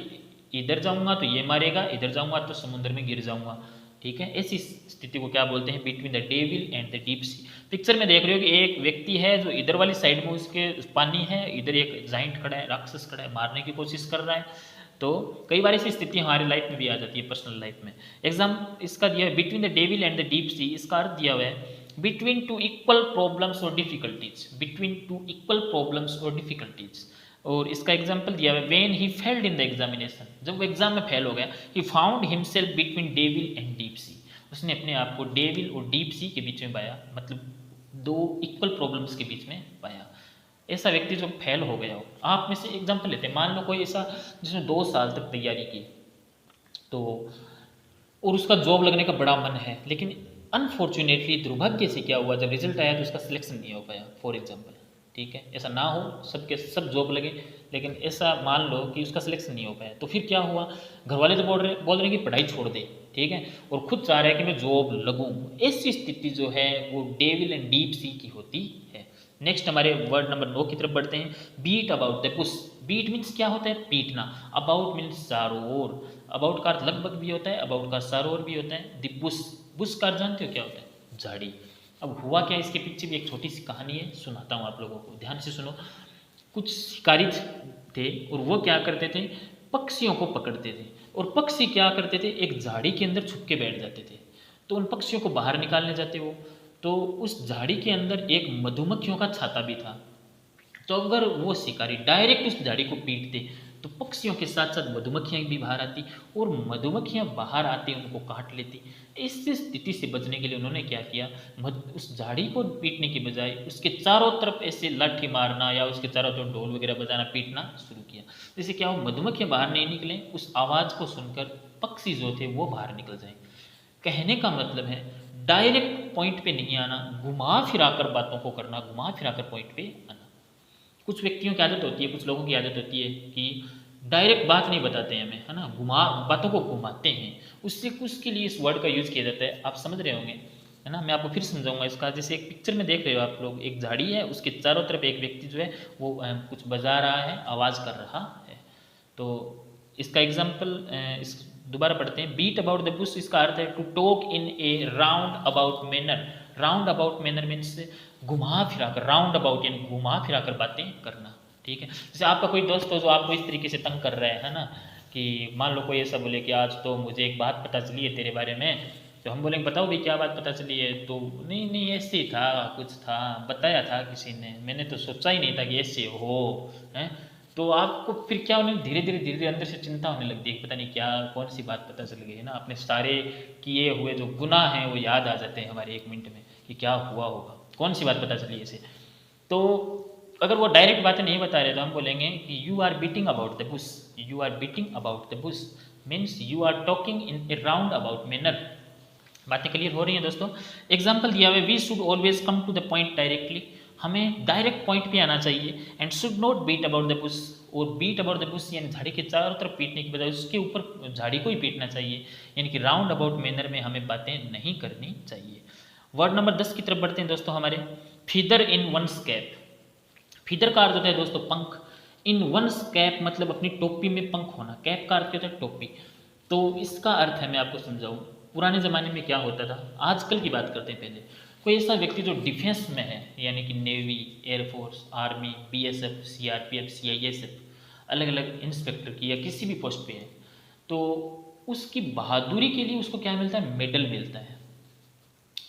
इधर जाऊंगा तो ये मारेगा, इधर जाऊंगा तो समुद्र में गिर जाऊंगा, ठीक है। ऐसी स्थिति को क्या बोलते हैं, between the devil and the deep sea. Picture में देख रहे हो कि एक व्यक्ति है जो इधर वाली साइड में उसके पानी है, इधर एक जाइंट खड़ा है, राक्षस खड़ा है, मारने की कोशिश कर रहा है। तो कई बार ऐसी स्थिति हमारी लाइफ में भी आ जाती है, पर्सनल लाइफ में। एग्जाम इसका दिया है between the devil and the deep sea, इसका अर्थ दिया हुआ है बिटवीन टू इक्वल प्रॉब्लम्स और difficulties, between two equal problems और डिफिकल्टीज। और इसका एग्जाम्पल दिया हुआ है when he failed in the examination, जब वो एग्जाम में फेल हो गया, he found himself between devil and deep sea, उसने अपने आप को डेविल और डीप सी के बीच में पाया, मतलब दो इक्वल प्रॉब्लम्स के बीच में पाया। ऐसा व्यक्ति जो फेल हो गया हो, आप में से एग्जाम्पल लेते हैं, मान लो कोई ऐसा जिसने 2 साल तक तैयारी की, तो और उसका जॉब लगने का बड़ा मन है, लेकिन अनफॉर्चुनेटली दुर्भाग्य से क्या हुआ, जब रिजल्ट आया तो उसका सिलेक्शन नहीं हो पाया, फॉर एग्जाम्पल, ठीक है। ऐसा ना हो, सबके सब जॉब लगे, लेकिन ऐसा मान लो कि उसका सिलेक्शन नहीं हो पाया, तो फिर क्या हुआ, घर वाले तो बोल रहे हैं कि पढ़ाई छोड़ दे, ठीक है, और खुद चाह रहा है कि मैं जॉब लगूँ। ऐसी स्थिति जो है वो डेविल एंड डीप सी की होती है। नेक्स्ट हमारे वर्ड नंबर 9 की तरफ बढ़ते हैं। Beat about the bush. Beat means क्या होता है, पीटना। अबाउट मीन्स चारों ओर। अबाउट का अर्थ लगभग भी होता है, अबाउट का चारों ओर भी होता है। द बुश, बुश का अर्थ जानते हो क्या होता है, झाड़ी। अब हुआ क्या, इसके पीछे भी एक छोटी सी कहानी है, सुनाता हूँ आप लोगों को, ध्यान से सुनो। कुछ शिकारी थे और वो क्या करते थे, पक्षियों को पकड़ते थे, और पक्षी क्या करते थे, एक झाड़ी के अंदर छुप के बैठ जाते थे। तो उन पक्षियों को बाहर निकालने जाते वो, तो उस झाड़ी के अंदर एक मधुमक्खियों का छाता भी था। तो अगर वो शिकारी डायरेक्ट उस झाड़ी को पीटते तो पक्षियों के साथ साथ मधुमक्खियाँ भी बाहर आती, और मधुमक्खियाँ बाहर आती उनको काट लेती। इस स्थिति से बचने के लिए उन्होंने क्या किया, उस झाड़ी को पीटने की बजाय उसके चारों तरफ ऐसे लाठी मारना या उसके चारों तरफ ढोल वगैरह बजाना, पीटना शुरू किया। जिससे क्या हो, मधुमक्खियाँ बाहर नहीं निकलें, उस आवाज़ को सुनकर पक्षी जो थे वो बाहर निकल जाएं। कहने का मतलब है डायरेक्ट पॉइंट पे नहीं आना, घुमा फिराकर बातों को करना, घुमा फिराकर पॉइंट पे आना। कुछ व्यक्तियों की आदत होती है, कुछ लोगों की आदत होती है कि डायरेक्ट बात नहीं बताते हैं हमें, है ना, बातों को घुमाते हैं। उससे कुछ के लिए इस वर्ड का यूज़ किया जाता है, आप समझ रहे होंगे, है ना। मैं आपको फिर समझाऊंगा इसका। जैसे एक पिक्चर में देख रहे हो आप लोग, एक झाड़ी है, उसके चारों तरफ एक व्यक्ति जो है वो कुछ बजा रहा है, आवाज़ कर रहा है। तो इसका एग्जाम्पल इस दोबारा पढ़ते हैं, बीट अबाउट द बुश इसका अर्थ है to talk in a round about manner. Round about manner means घुमा फिरा कर, राउंड अबाउट यानी घुमा फिरा कर बातें करना, ठीक है। जैसे आपका कोई दोस्त हो जो आपको इस तरीके से तंग कर रहा है ना, कि मान लो कोई ऐसा बोले कि आज तो मुझे एक बात पता चली है तेरे बारे में, तो हम बोलेंगे बताओ भाई क्या बात पता चली है, तो नहीं नहीं ऐसे ही था, कुछ था, बताया था किसी ने, मैंने तो सोचा ही नहीं था कि ऐसे हो, हैं। तो आपको फिर क्या होने, धीरे धीरे अंदर से चिंता होने लगती है, पता नहीं क्या कौन सी बात पता चल गई है ना, अपने सारे किए हुए जो गुनाह हैं वो याद आ जाते हैं हमारे 1 मिनट में कि क्या हुआ होगा, कौन सी बात पता चली ऐसे। तो अगर वो डायरेक्ट बातें नहीं बता रहे तो हम बोलेंगे कि you are beating about the bush, you are beating about the bush means you are talking in a round about manner. बातें क्लियर हो रही हैं दोस्तों। एग्जाम्पल दिया हुआ है, we should always come to the point directly, हमें direct point पे आना चाहिए, and should not beat about the bush, और बीट अबाउट द बुश यानी झाड़ी के चारों तरफ पीटने की बजाय उसके ऊपर झाड़ी को ही पीटना चाहिए, यानी कि राउंड अबाउट मैनर में हमें बातें नहीं करनी चाहिए। वर्ड नंबर 10 की तरफ बढ़ते हैं दोस्तों हमारे, फीदर इन वंस कैप। फीदर का अर्थ होता है दोस्तों पंख, इन वंस कैप मतलब अपनी टोपी में पंख होना, कैप का अर्थ क्या होता है टोपी। तो इसका अर्थ है मैं आपको समझाऊं, पुराने ज़माने में क्या होता था, आजकल की बात करते हैं। पहले कोई ऐसा व्यक्ति जो डिफेंस में है, यानी कि navy, air force, army, BSF, CRPF, CISF, अलग अलग इंस्पेक्टर की या किसी भी पोस्ट पे है, तो उसकी बहादुरी के लिए उसको क्या मिलता है, मेडल मिलता है।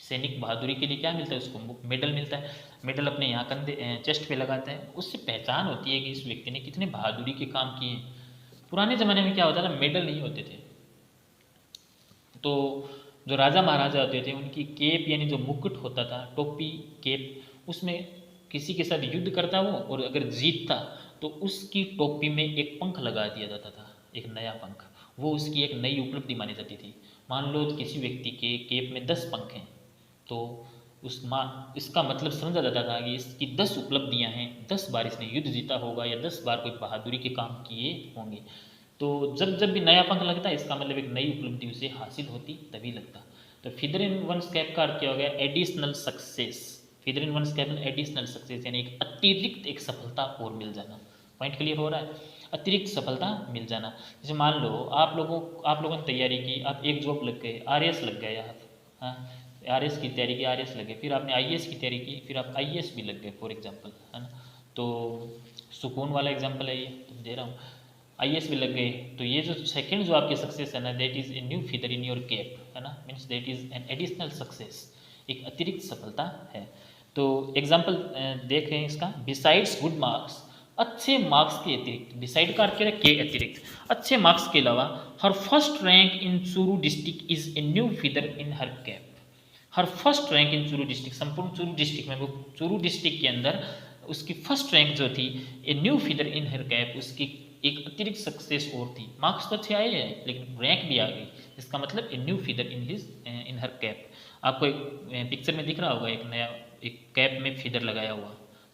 सैनिक बहादुरी के लिए क्या मिलता है, उसको मेडल मिलता है। मेडल अपने यहाँ कंधे चेस्ट पे लगाता है, उससे पहचान होती है कि इस व्यक्ति ने कितने बहादुरी के काम किए। पुराने ज़माने में क्या होता था, मेडल नहीं होते थे, तो जो राजा महाराजा होते थे उनकी केप यानी जो मुकुट होता था, टोपी केप, उसमें किसी के साथ युद्ध करता वो और अगर जीतता तो उसकी टोपी में एक पंख लगा दिया जाता था, एक नया पंख, वो उसकी एक नई उपलब्धि मानी जाती थी। मान लो किसी व्यक्ति के केप में 10 पंख हैं, तो इसका मतलब समझा जाता था कि इसकी 10 उपलब्धियां हैं, 10 बार इसने युद्ध जीता होगा या 10 बार कोई बहादुरी के काम किए होंगे। तो जब जब भी नया पंख लगता है इसका मतलब एक नई उपलब्धि उसे हासिल होती तभी लगता। तो फीदर इन वंस कैप का अर्थ क्या हो गया, एडिशनल सक्सेस। फीदर इन वंस कैप एडिशनल सक्सेस यानी एक अतिरिक्त एक सफलता और मिल जाना। पॉइंट क्लियर हो रहा है, अतिरिक्त सफलता मिल जाना। जैसे मान लो आप लोगों ने तैयारी की, आप एक जॉब लग गए, आरएएस लग गए आप, हाँ आरएएस की तैयारी की, आरएएस लगे, फिर आपने आईएएस की तैयारी की, फिर आप आईएएस भी लग गए फॉर एग्जांपल, है ना। तो सुकून वाला एग्जांपल है ये तो दे रहा हूँ, आईएएस भी लग गए, तो ये जो सेकंड जो आपकी सक्सेस है ना, that is a new feather in your cap, है ना, means that is an additional success, एक अतिरिक्त सफलता है। तो एग्जाम्पल देखें इसका, बिसाइड्स गुड मार्क्स, अच्छे मार्क्स के अतिरिक्त, डिसाइड का अर्थ क्या है, के अतिरिक्त, अच्छे मार्क्स के अलावा her first rank in Churu district is a new feather in her cap. Her first rank in Churu district, संपूर्ण चूरू डिस्ट्रिक्ट में, वो चूरू डिस्ट्रिक्ट के अंदर उसकी फर्स्ट रैंक जो थी, ए new feather in her cap, उसकी एक अतिरिक्त सक्सेस और थी। मार्क्स तो अच्छे आए हैं लेकिन रैंक भी आ गई, इसका मतलब ए new feather in her cap. आपको एक पिक्चर में दिख रहा होगा एक नया एक कैप में फीदर लगाया हुआ।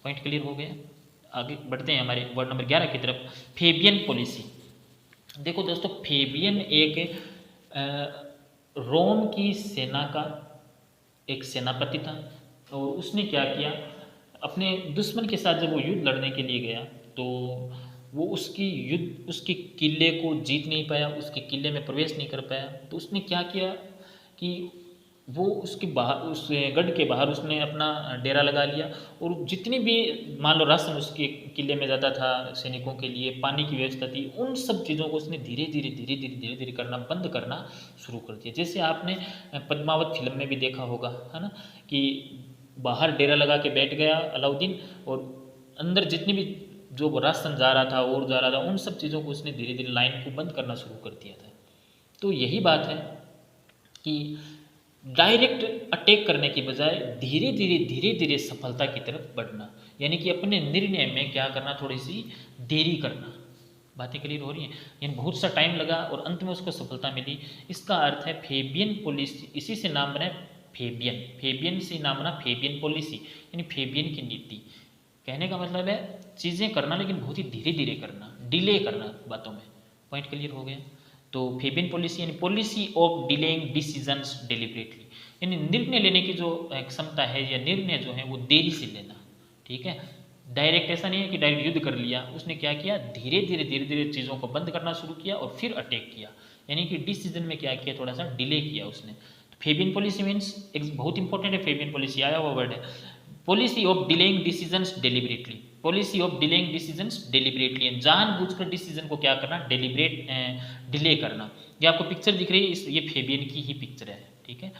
पॉइंट क्लियर हो गया। आगे बढ़ते हैं हमारे वर्ड नंबर 11 की तरफ, फेबियन पॉलिसी। देखो दोस्तों, फेबियन एक रोम की सेना का एक सेनापति था, और उसने क्या किया, अपने दुश्मन के साथ जब वो युद्ध लड़ने के लिए गया तो वो उसके किले को जीत नहीं पाया, उसके किले में प्रवेश नहीं कर पाया। तो उसने क्या किया कि वो उसके बाहर, उस गढ़ के बाहर उसने अपना डेरा लगा लिया, और जितनी भी मान लो राशन उसके किले में जाता था सैनिकों के लिए, पानी की व्यवस्था थी, उन सब चीज़ों को उसने धीरे धीरे करना बंद करना शुरू कर दिया। जैसे आपने पद्मावत फिल्म में भी देखा होगा, है ना, कि बाहर डेरा लगा के बैठ गया अलाउद्दीन, और अंदर जितनी भी जो राशन जा रहा था और जा रहा था, उन सब चीज़ों को उसने धीरे धीरे लाइन को बंद करना शुरू कर दिया था। तो यही बात है कि डायरेक्ट अटैक करने की बजाय धीरे धीरे सफलता की तरफ बढ़ना, यानी कि अपने निर्णय में क्या करना, थोड़ी सी देरी करना। बातें क्लियर हो रही हैं, यानी बहुत सा टाइम लगा और अंत में उसको सफलता मिली। इसका अर्थ है फेबियन पॉलिसी, इसी से नाम बना फेबियन से नाम बना फेबियन पॉलिसी, यानी फेबियन की नीति। कहने का मतलब है चीज़ें करना लेकिन बहुत ही धीरे धीरे करना, डिले करना बातों में। पॉइंट क्लियर हो गया। तो फेबियन पॉलिसी यानी policy of delaying decisions deliberately, यानी निर्णय लेने की जो क्षमता है या निर्णय जो है वो देरी से लेना, ठीक है, डायरेक्ट ऐसा नहीं है कि डायरेक्ट युद्ध कर लिया, उसने क्या किया, धीरे धीरे चीज़ों को बंद करना शुरू किया और फिर अटैक किया, यानी कि डिसीजन में क्या किया, थोड़ा सा डिले किया उसने। तो फेबियन पॉलिसी मीन्स एक बहुत इंपॉर्टेंट है, फेबियन पॉलिसी आया हुआ वर्ड है, policy of delaying decisions deliberately, policy of delaying decisions deliberately, जानबूझकर डिसीजन को क्या करना, डेलिबरेट डिले करना। ये आपको पिक्चर दिख रही है, ये फेबियन की ही पिक्चर है, ठीक है।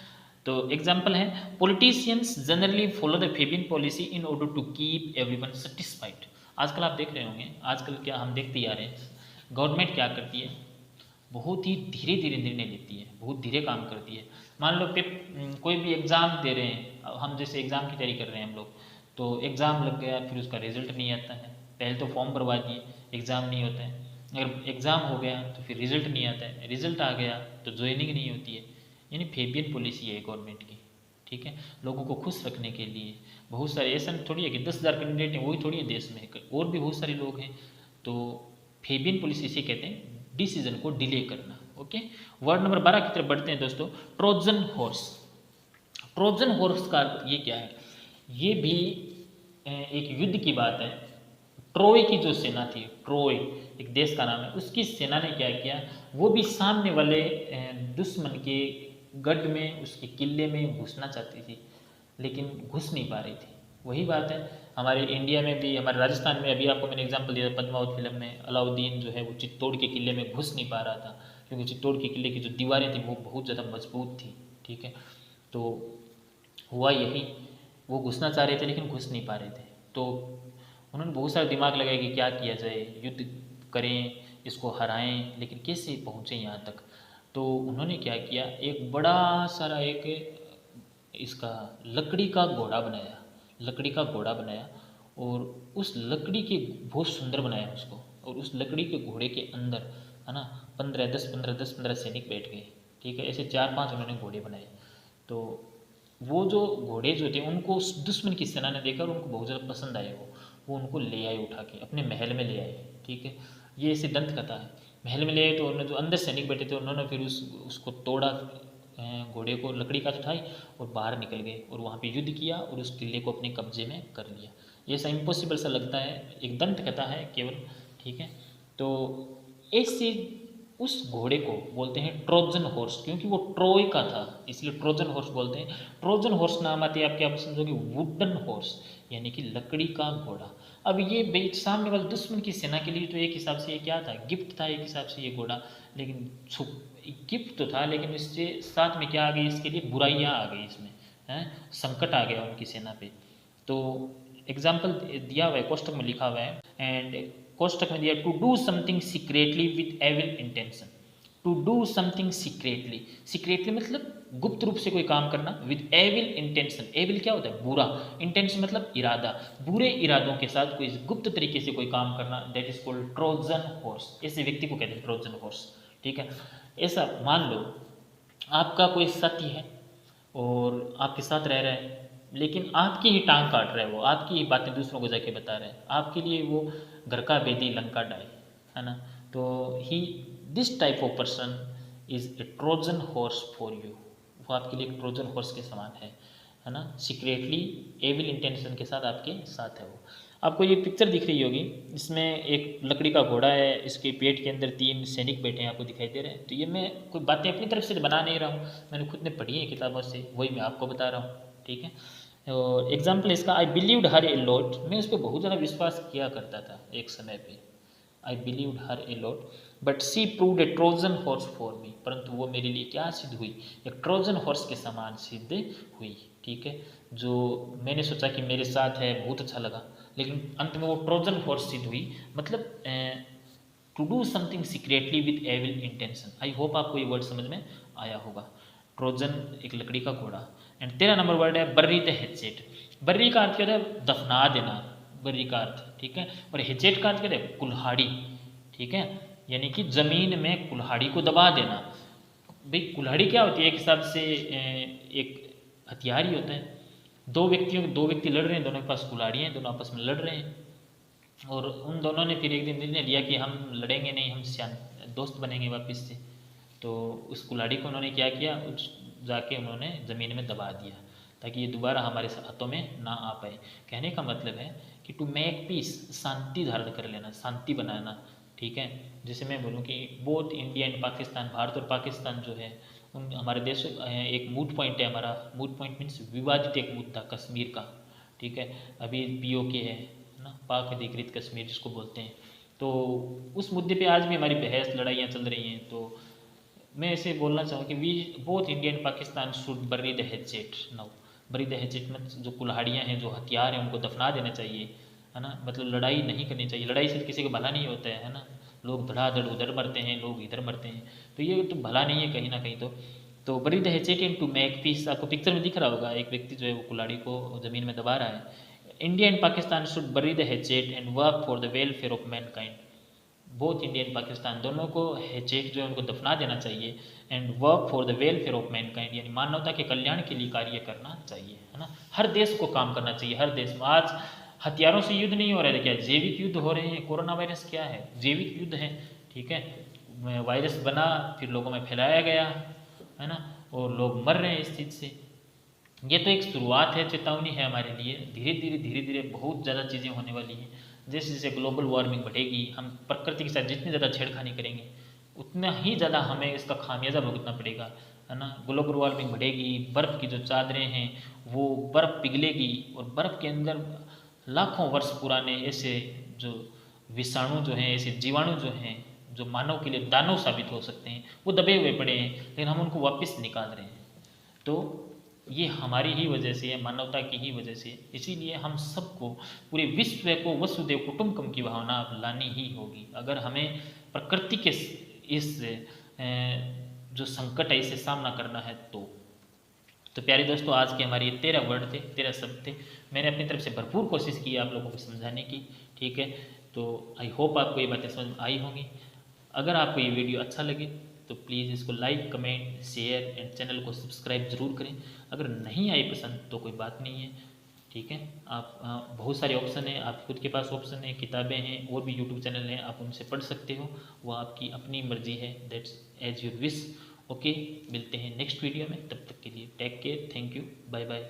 तो एग्जाम्पल है, politicians generally follow the Fabian policy in order to keep everyone satisfied. आजकल आप देख रहे होंगे, आजकल क्या हम देखते ही आ रहे हैं, गवर्नमेंट क्या करती है, बहुत ही धीरे धीरे निर्णय लेती है, बहुत धीरे काम करती है। मान लो कोई भी एग्ज़ाम दे रहे हैं, हम जैसे एग्ज़ाम की तैयारी कर रहे हैं हम लोग, तो एग्ज़ाम लग गया, फिर उसका रिजल्ट नहीं आता है, पहले तो फॉर्म भरवा दिए, एग्ज़ाम नहीं होता है, अगर एग्ज़ाम हो गया तो फिर रिजल्ट नहीं आता है, रिजल्ट आ गया तो ज्वाइनिंग नहीं होती है। यानी फेबियन पॉलिसी है गवर्नमेंट की, ठीक है, लोगों को खुश रखने के लिए। बहुत सारे, ऐसा थोड़ी है कि 10,000 कैंडिडेट हैं, वही थोड़ी है देश में, और भी बहुत सारे लोग हैं। तो फेबियन पॉलिसी इसे कहते हैं, डिसीजन को डिले करना। ओके, वर्ड नंबर 12 की तरफ बढ़ते हैं दोस्तों, ट्रोजन हॉर्स। ट्रोजन हॉर्स का ये क्या है, ये भी एक युद्ध की बात है। ट्रोय की जो सेना थी, ट्रोय एक देश का नाम है, उसकी सेना ने क्या किया, वो भी सामने वाले दुश्मन के गढ़ में, उसके किले में घुसना चाहती थी, लेकिन घुस नहीं पा रही थी। वही बात है, हमारे इंडिया में भी, हमारे राजस्थान में, अभी आपको मैंने एग्जांपल दिया पद्मावत फिल्म में, अलाउद्दीन जो है वो चित्तौड़ के किले में घुस नहीं पा रहा था, क्योंकि चित्तौड़ के किले की जो दीवारें थी वो बहुत ज़्यादा मजबूत थी, ठीक है। तो हुआ यही, वो घुसना चाह रहे थे लेकिन घुस नहीं पा रहे थे। तो उन्होंने बहुत सारा दिमाग लगाया कि क्या किया जाए, युद्ध करें, इसको हराएं, लेकिन कैसे पहुँचे यहाँ तक। तो उन्होंने क्या किया, एक बड़ा सारा एक इसका लकड़ी का घोड़ा बनाया, लकड़ी का घोड़ा बनाया, और उस लकड़ी के, बहुत सुंदर बनाया उसको, और उस लकड़ी के घोड़े के अंदर, है ना, 10-15 सैनिक बैठ गए, ठीक है। ऐसे 4-5 उन्होंने घोड़े बनाए। तो वो जो घोड़े जो थे, उनको उस दुश्मन की सेना ने देखा और उनको बहुत ज़्यादा पसंद आए, वो उनको ले आए, उठा के अपने महल में ले आए, ठीक है। ये ऐसे दंत कथा है, महल में ले आए तो उन्होंने, जो अंदर सैनिक बैठे थे, उन्होंने फिर उसको तोड़ा, घोड़े को लकड़ी का उठाई और बाहर निकल गए, और वहाँ पे युद्ध किया और उस किले को अपने कब्जे में कर लिया। ये ऐसा इम्पॉसिबल सा लगता है, एक दंत कथा है केवल, ठीक है। तो ऐसे उस घोड़े को बोलते हैं ट्रोजन हॉर्स, क्योंकि वो ट्रोय का था, इसलिए ट्रोजन हॉर्स बोलते हैं। ट्रोजन हॉर्स नाम आती है आपके, आप समझोगे वुडन हॉर्स, यानी कि लकड़ी का घोड़ा। अब ये सामने वाले दुश्मन की सेना के लिए तो एक हिसाब से ये क्या था, गिफ्ट था एक हिसाब से ये घोड़ा, लेकिन गिफ्ट तो था, लेकिन इससे साथ में क्या आ गई, इसके लिए बुराइयाँ आ गई इसमें, हैं, संकट आ गया उनकी सेना पे। तो एग्जाम्पल दिया हुआ है, कोष्टक में लिखा हुआ है, एंड कोष्टक में दिया, to do something secretly with evil intention. To do something secretly, secretly मतलब गुप्त रूप से कोई काम करना, विद एविल इंटेंशन, एविल क्या होता है, बुरा, इंटेंशन मतलब इरादा, बुरे इरादों के साथ कोई गुप्त तरीके से कोई काम करना, that is called Trojan horse. ऐसे व्यक्ति को कहते हैं ट्रोजन हॉर्स, ठीक है। ऐसा मान लो आपका कोई साथी है और आपके साथ रह रहा है, लेकिन आपकी ही टांग काट रहा है, वो आपकी ही बातें दूसरों को जाके बता रहा है, आपके लिए वो घर का बेदी लंका डाय, है ना। तो he, this type of person is a Trojan horse for you, वो आपके लिए एक ट्रोजन हॉर्स के समान है ना, सीक्रेटली एविल इंटेंशन के साथ आपके साथ है वो। आपको ये पिक्चर दिख रही होगी, इसमें एक लकड़ी का घोड़ा है, इसके पेट के अंदर 3 सैनिक बैठे हैं, आपको दिखाई दे रहे हैं। तो ये मैं कोई बातें अपनी तरफ से बना नहीं रहा हूँ, मैंने खुद ने पढ़ी है किताबों से, वही मैं आपको बता रहा हूँ, ठीक है। और एग्जाम्पल इसका, आई बिलीव्ड हर ए लॉट, मैं उस पर बहुत ज़्यादा विश्वास किया करता था एक समय पे, I believed her a lot, but she proved a Trojan horse for me, परंतु वो मेरे लिए क्या सिद्ध हुई, एक ट्रोजन हॉर्स के समान सिद्ध हुई, ठीक है। जो मैंने सोचा कि मेरे साथ है, बहुत अच्छा लगा, लेकिन अंत में वो ट्रोजन हॉर्स सिद्ध हुई। मतलब to do something secretly with evil intention. I hope आपको ये वर्ड समझ में आया होगा। ट्रोजन एक लकड़ी का घोड़ा। एंड 13 नंबर वर्ड है बर्री द हेचेट। बर्री का अर्थ क्या है, दफना देना, बर्री का अर्थ, ठीक है। और हेचेट का अर्थ क्या है, कुल्हाड़ी, ठीक है, यानी कि जमीन में कुल्हाड़ी को दबा देना। भाई कुल्हाड़ी क्या होती है, एक हिसाब से एक हथियार ही होता है। दो व्यक्ति लड़ रहे हैं, दोनों के पास कुल्हाड़ी हैं, दोनों आपस में लड़ रहे हैं, और उन दोनों ने फिर एक दिन निर्णय लिया कि हम लड़ेंगे नहीं, हम दोस्त बनेंगे वापस से। तो उस कुल्हाड़ी को उन्होंने क्या किया, उस जाके उन्होंने ज़मीन में दबा दिया, ताकि ये दोबारा हमारे हाथों में ना आ पाए। कहने का मतलब है कि कि टू मेक पीस, शांति धारण कर लेना, शांति बनाना, ठीक है। जैसे मैं बोलूँ कि both India and Pakistan, Bharat और पाकिस्तान जो है उन हमारे देश एक मूड पॉइंट है, हमारा मूड पॉइंट मीन्स विवादित एक मुद्दा कश्मीर का, ठीक है। अभी POK है ना, पाक अधिकृत कश्मीर जिसको बोलते हैं, तो उस मुद्दे पे आज भी हमारी बहस लड़ाइयाँ चल रही हैं। तो मैं ऐसे बोलना चाहूँ कि we both India and Pakistan should bury the hatchet now. Bury the hatchet में जो कुल्हाड़ियाँ हैं, जो हथियार हैं, उनको दफना देना चाहिए, है ना। मतलब लड़ाई नहीं करनी चाहिए, लड़ाई से किसी को भला नहीं होता है ना। लोग धड़ाधड़ उधर मरते हैं, लोग इधर मरते हैं, तो ये तो भला नहीं है कहीं ना कहीं। तो bury the hatchet and to make peace, आपको पिक्चर में दिख रहा होगा एक व्यक्ति जो है वो कुल्हाड़ी को ज़मीन में दबा रहा है। India and Pakistan should bury the hatchet and work for the welfare of mankind. Both India and Pakistan दोनों को हेजेट जो है उनको दफना देना चाहिए, and work for the welfare of mankind, यानी मानवता के कल्याण के लिए कार्य करना चाहिए, है ना। हर देश को काम करना चाहिए, हर देश में। आज हथियारों से युद्ध नहीं हो रहे थे, क्या जैविक युद्ध हो रहे हैं। कोरोना वायरस क्या है, जैविक युद्ध है, ठीक है। वायरस बना, फिर लोगों में फैलाया गया, है ना, और लोग मर रहे हैं इस चीज़ से। ये तो एक शुरुआत है, चेतावनी है हमारे लिए। धीरे धीरे बहुत ज़्यादा चीज़ें होने वाली हैं। जैसे जैसे ग्लोबल वार्मिंग बढ़ेगी, हम प्रकृति के साथ जितनी ज़्यादा छेड़खानी करेंगे उतना ही ज़्यादा हमें इसका खामियाजा भुगतना पड़ेगा, है ना। ग्लोबल वार्मिंग बढ़ेगी, बर्फ़ की जो चादरें हैं वो बर्फ़ पिघलेगी, और बर्फ़ के अंदर लाखों वर्ष पुराने ऐसे जो विषाणु जो हैं, ऐसे जीवाणु जो हैं, जो मानव के लिए दानव साबित हो सकते हैं, वो दबे हुए पड़े हैं, लेकिन हम उनको वापस निकाल रहे हैं। तो ये हमारी ही वजह से है, मानवता की ही वजह से। इसीलिए हम सबको, पूरे विश्व को वसुदेव कुटुंबकम की भावना लानी ही होगी, अगर हमें प्रकृति के इस जो संकट है इसे सामना करना है तो प्यारे दोस्तों, आज के हमारे ये 13 वर्ड थे, 13 शब्द थे। मैंने अपनी तरफ से भरपूर कोशिश की आप लोगों को समझाने की, ठीक है। तो आई होप आपको ये बातें समझ में आई होंगी। अगर आपको ये वीडियो अच्छा लगे तो प्लीज़ इसको like, comment, share and channel को सब्सक्राइब ज़रूर करें। अगर नहीं आई पसंद तो कोई बात नहीं है, ठीक है। आप बहुत सारे ऑप्शन हैं, आप खुद के पास ऑप्शन है, किताबें हैं, और भी यूट्यूब चैनल हैं, आप उनसे पढ़ सकते हो। वो आपकी अपनी मर्जी है, that's as your wish. Okay, मिलते हैं नेक्स्ट वीडियो में, तब तक के लिए take care, thank you, bye bye.